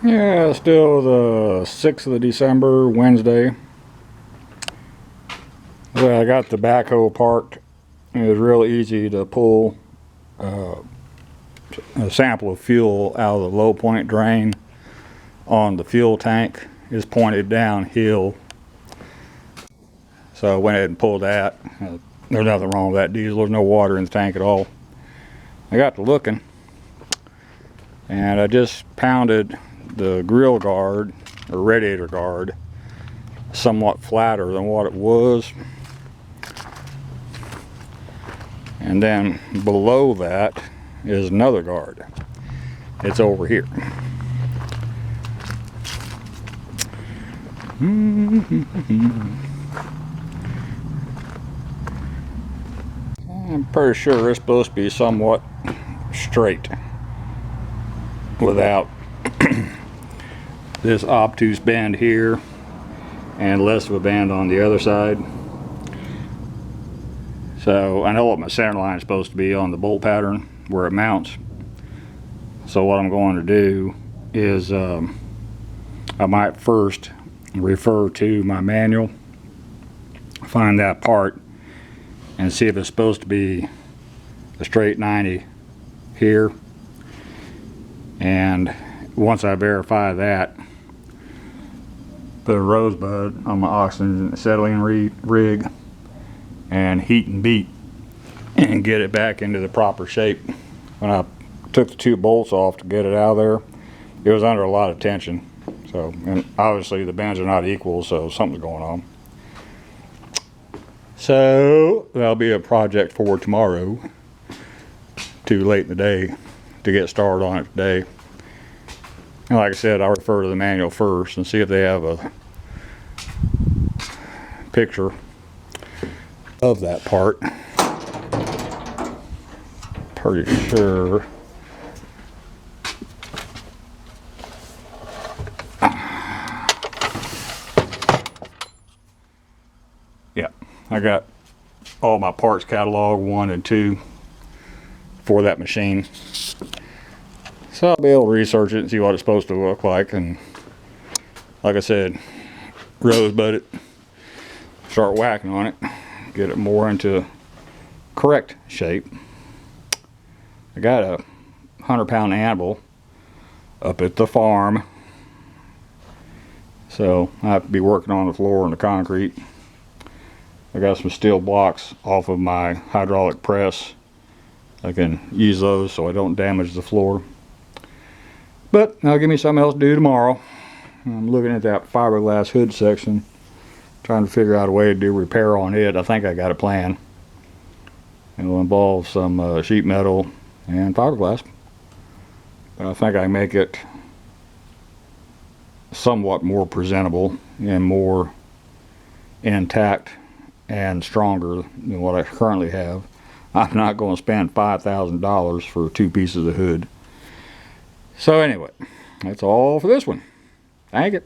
Yeah, still the 6th of December, Wednesday. Well, I got the backhoe parked. It was real easy to pull a sample of fuel out of the low point drain on the fuel tank. Is pointed downhill. So I went ahead and pulled that. There's nothing wrong with that diesel. There's no water in the tank at all. I got to looking, and I just pounded the grill guard or radiator guard somewhat flatter than what it was, and then below that is another guard. It's over here. I'm pretty sure it's supposed to be somewhat straight without this obtuse bend here and less of a bend on the other side. So I know what my center line is supposed to be on the bolt pattern where it mounts. So what I'm going to do is I might first refer to my manual, find that part, and see if it's supposed to be a straight 90 here. And once I verify that, put a rosebud on my oxygen acetylene rig and heat and beat and get it back into the proper shape. When I took the two bolts off to get it out of there, it was under a lot of tension. So, and obviously the bends are not equal, so something's going on. So that'll be a project for tomorrow. Too late in the day to get started on it today. And like I said, I'll refer to the manual first and see if they have a picture of that part. Pretty sure. Yeah, I got all my parts catalog 1 and 2 for that machine. So I'll be able to research it and see what it's supposed to look like, and like I said, rosebud it, start whacking on it, get it more into correct shape. I got a 100-pound anvil up at the farm, so I have to be working on the floor and the concrete. I got some steel blocks off of my hydraulic press. I can use those so I don't damage the floor. But that'll give me something else to do tomorrow. I'm looking at that fiberglass hood section, trying to figure out a way to do repair on it. I think I got a plan. It'll involve some sheet metal and fiberglass. But I think I can make it somewhat more presentable and more intact and stronger than what I currently have. I'm not going to spend $5,000 for 2 pieces of hood. So anyway, that's all for this one. Thank you.